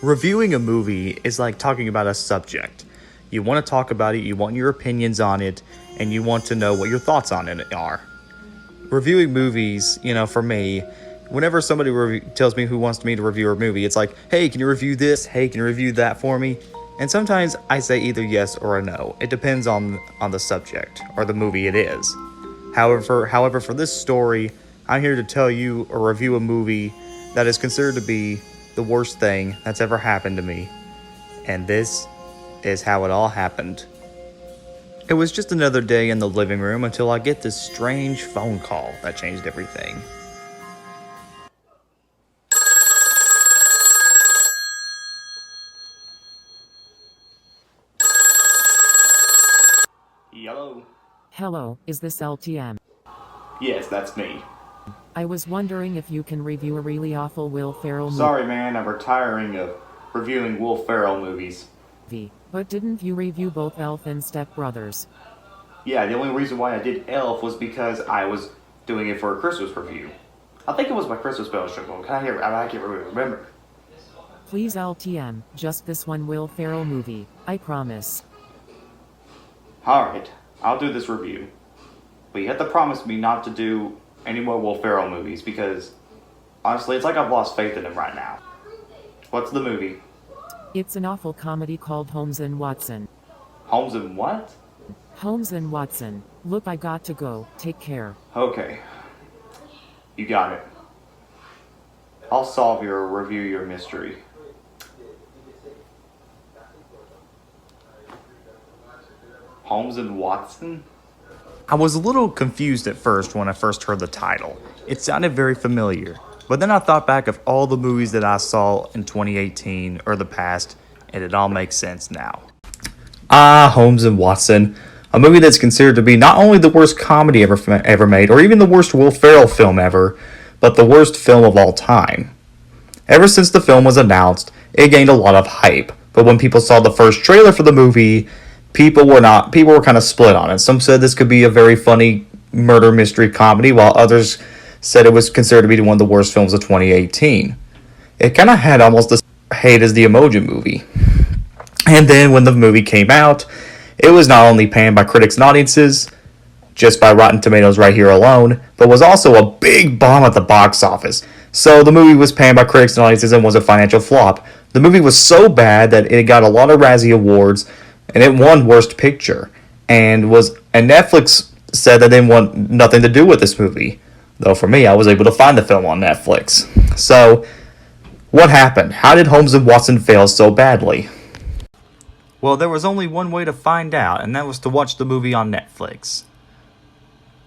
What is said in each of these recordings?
Reviewing a movie is like talking about a subject. You want to talk about it, you want your opinions on it, and you want to know what your thoughts on it are. Reviewing movies, for me, whenever somebody tells me who wants me to review a movie, it's like, hey, can you review this? Hey, can you review that for me? And sometimes I say either yes or a no. It depends on the subject or the movie it is. However, for this story, I'm here to tell you or review a movie that is considered to be the worst thing that's ever happened to me. And this is how it all happened. It was just another day in the living room until I get this strange phone call that changed everything. Hello? Hello, is this LTM? Yes, that's me. I was wondering if you can review a really awful Will Ferrell Sorry, man, I'm retiring of reviewing Will Ferrell movies. movie. But didn't you review both Elf and Step Brothers? Yeah, the only reason why I did Elf was because I was doing it for a Christmas review. I think it was my Christmas special. I can't remember. Please LTM, just this one Will Ferrell movie, I promise. Alright, I'll do this review. But you have to promise me not to do any more Will Ferrell movies because, honestly, it's like I've lost faith in him right now. What's the movie? It's an awful comedy called Holmes and Watson. Holmes and what? Holmes and Watson. Look, I got to go. Take care. Okay. You got it. I'll solve your review your mystery. Holmes and Watson? I was a little confused at first when I first heard the title. It sounded very familiar. But then I thought back of all the movies that I saw in 2018 or the past, and it all makes sense now. Holmes and Watson. A movie that's considered to be not only the worst comedy ever made, or even the worst Will Ferrell film ever, but the worst film of all time. Ever since the film was announced, it gained a lot of hype. But when people saw the first trailer for the movie, people were kind of split on it. Some said this could be a very funny murder mystery comedy, while others said it was considered to be one of the worst films of 2018. It kind of had almost the hate as the Emoji Movie. And then when the movie came out, it was not only panned by critics and audiences, just by Rotten Tomatoes right here alone, but was also a big bomb at the box office. So the movie was panned by critics and audiences and was a financial flop. The movie was so bad that it got a lot of Razzie Awards, and it won Worst Picture. And Netflix said that they didn't want nothing to do with this movie. Though for me, I was able to find the film on Netflix. So, what happened? How did Holmes and Watson fail so badly? Well, there was only one way to find out, and that was to watch the movie on Netflix.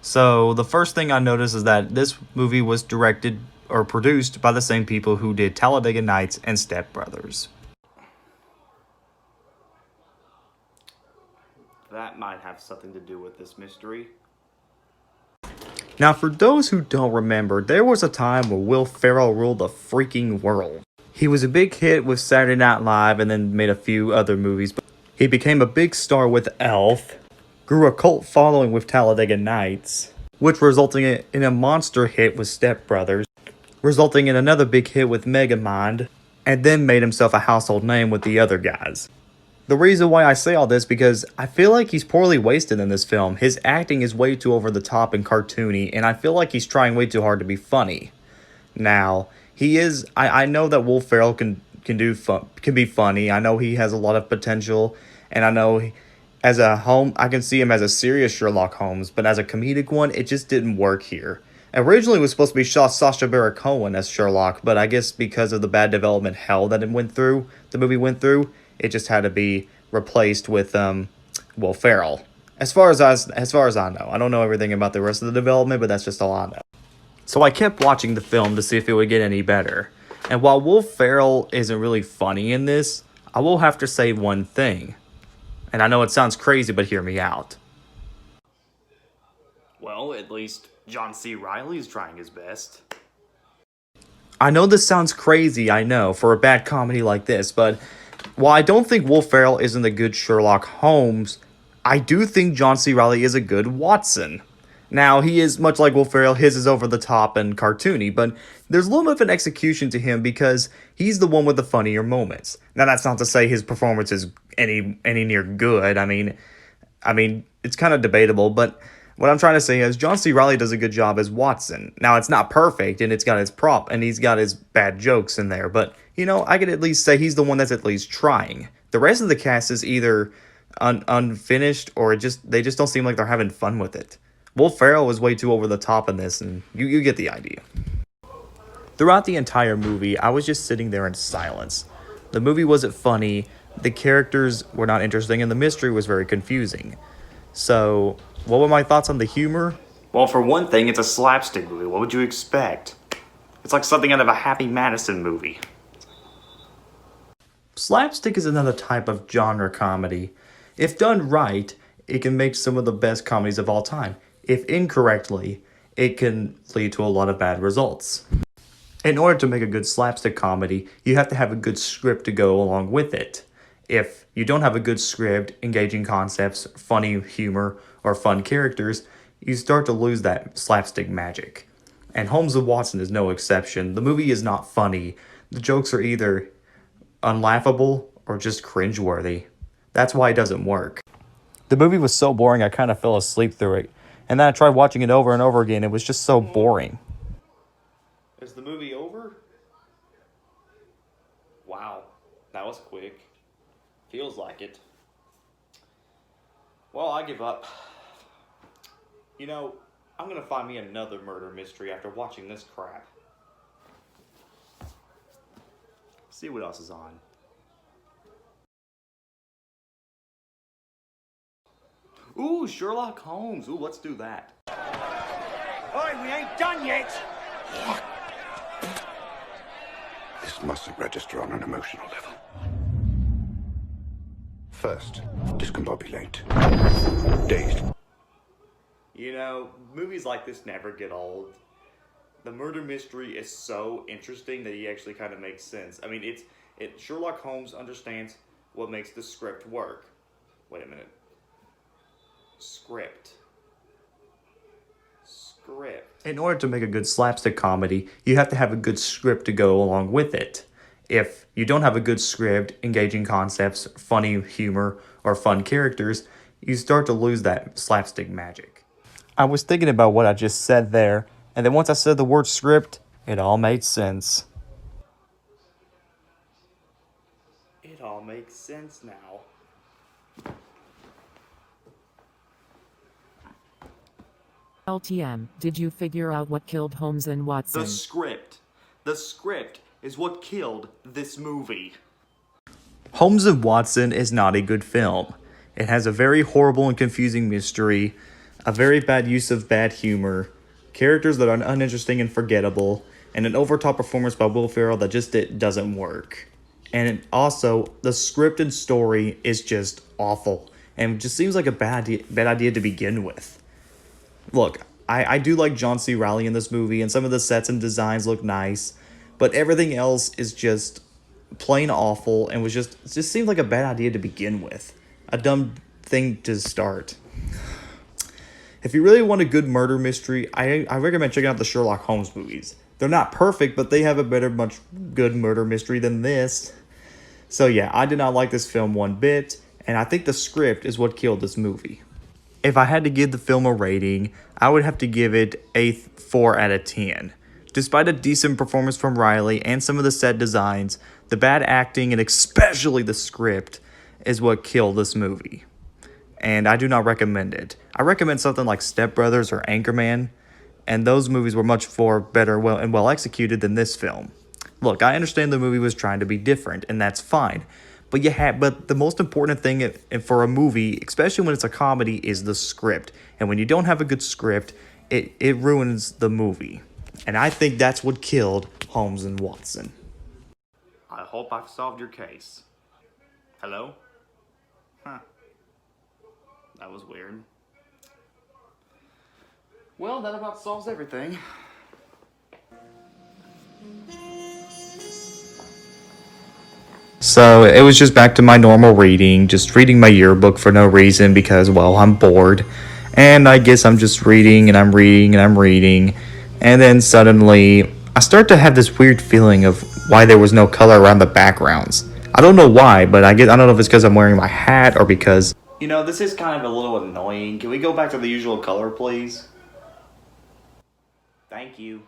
So, the first thing I noticed is that this movie was directed or produced by the same people who did Talladega Nights and Step Brothers. That might have something to do with this mystery. Now, for those who don't remember, there was a time where Will Ferrell ruled the freaking world. He was a big hit with Saturday Night Live and then made a few other movies. But he became a big star with Elf, grew a cult following with Talladega Nights, which resulted in a monster hit with Step Brothers, resulting in another big hit with Megamind, and then made himself a household name with the other guys. The reason why I say all this because I feel like he's poorly wasted in this film. His acting is way too over the top and cartoony, and I feel like he's trying way too hard to be funny. Now, he is. I know that Will Ferrell can be funny. I know he has a lot of potential, and I know I can see him as a serious Sherlock Holmes, but as a comedic one, it just didn't work here. Originally, it was supposed to be Sacha Baron Cohen as Sherlock, but I guess because of the bad development hell that the movie went through. It just had to be replaced with Will Ferrell. As far as I know. I don't know everything about the rest of the development, but that's just all I know. So I kept watching the film to see if it would get any better. And while Will Ferrell isn't really funny in this, I will have to say one thing. And I know it sounds crazy, but hear me out. Well, at least John C. Reilly is trying his best. I know this sounds crazy, I know, for a bad comedy like this, but while I don't think Will Ferrell isn't a good Sherlock Holmes, I do think John C. Reilly is a good Watson. Now, he is much like Will Ferrell, his is over the top and cartoony, but there's a little bit of an execution to him because he's the one with the funnier moments. Now, that's not to say his performance is any near good. I mean, it's kind of debatable, but what I'm trying to say is John C. Reilly does a good job as Watson. Now, it's not perfect, and it's got his prop, and he's got his bad jokes in there, but, I could at least say he's the one that's at least trying. The rest of the cast is either unfinished or they just don't seem like they're having fun with it. Will Ferrell was way too over the top in this, and you get the idea. Throughout the entire movie, I was just sitting there in silence. The movie wasn't funny, the characters were not interesting, and the mystery was very confusing. So, what were my thoughts on the humor? Well, for one thing, it's a slapstick movie. What would you expect? It's like something out of a Happy Madison movie. Slapstick is another type of genre comedy. If done right, it can make some of the best comedies of all time. If incorrectly, it can lead to a lot of bad results. In order to make a good slapstick comedy, you have to have a good script to go along with it. If you don't have a good script, engaging concepts, funny humor, or fun characters, you start to lose that slapstick magic. And Holmes and Watson is no exception. The movie is not funny. The jokes are either unlaughable or just cringeworthy. That's why it doesn't work. The movie was so boring I kind of fell asleep through it. And then I tried watching it over and over again. It was just so boring. Is the movie over? Wow, that was quick. Feels like it. Well, I give up. I'm gonna find me another murder mystery after watching this crap. See what else is on. Ooh, Sherlock Holmes. Ooh, let's do that. Oi, we ain't done yet! This mustn't register on an emotional level. First, discombobulate. Dazed. Movies like this never get old. The murder mystery is so interesting that he actually kind of makes sense. I mean, Sherlock Holmes understands what makes the script work. Wait a minute. Script. In order to make a good slapstick comedy, you have to have a good script to go along with it. If you don't have a good script, engaging concepts, funny humor, or fun characters, you start to lose that slapstick magic. I was thinking about what I just said there, and then once I said the word script, it all made sense. It all makes sense now. LTM, did you figure out what killed Holmes and Watson? The script. The script is what killed this movie. Holmes and Watson is not a good film. It has a very horrible and confusing mystery, a very bad use of bad humor, characters that are uninteresting and forgettable, and an overtop performance by Will Ferrell that just doesn't work. And also, the script and story is just awful, and just seems like a bad idea to begin with. Look, I do like John C. Reilly in this movie, and some of the sets and designs look nice, but everything else is just plain awful, and it just seemed like a bad idea to begin with. A dumb thing to start. If you really want a good murder mystery, I recommend checking out the Sherlock Holmes movies. They're not perfect, but they have a much good murder mystery than this. So yeah, I did not like this film one bit, and I think the script is what killed this movie. If I had to give the film a rating, I would have to give it a 4 out of 10. Despite a decent performance from Reilly and some of the set designs, the bad acting and especially the script is what killed this movie. And I do not recommend it. I recommend something like Step Brothers or Anchorman, and those movies were much better and well executed than this film. Look, I understand the movie was trying to be different, and that's fine. But the most important thing for a movie, especially when it's a comedy, is the script. And when you don't have a good script, it ruins the movie. And I think that's what killed Holmes and Watson. I hope I've solved your case. Hello? Huh. That was weird. Well, that about solves everything. So it was just back to my normal reading, just reading my yearbook for no reason because, well, I'm bored. And I guess I'm just reading and I'm reading and I'm reading. And then suddenly, I start to have this weird feeling of why there was no color around the backgrounds. I don't know why, but I don't know if it's because I'm wearing my hat or because... You know, this is kind of a little annoying. Can we go back to the usual color, please? Thank you.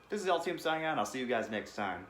This is LTM signing out, and I'll see you guys next time.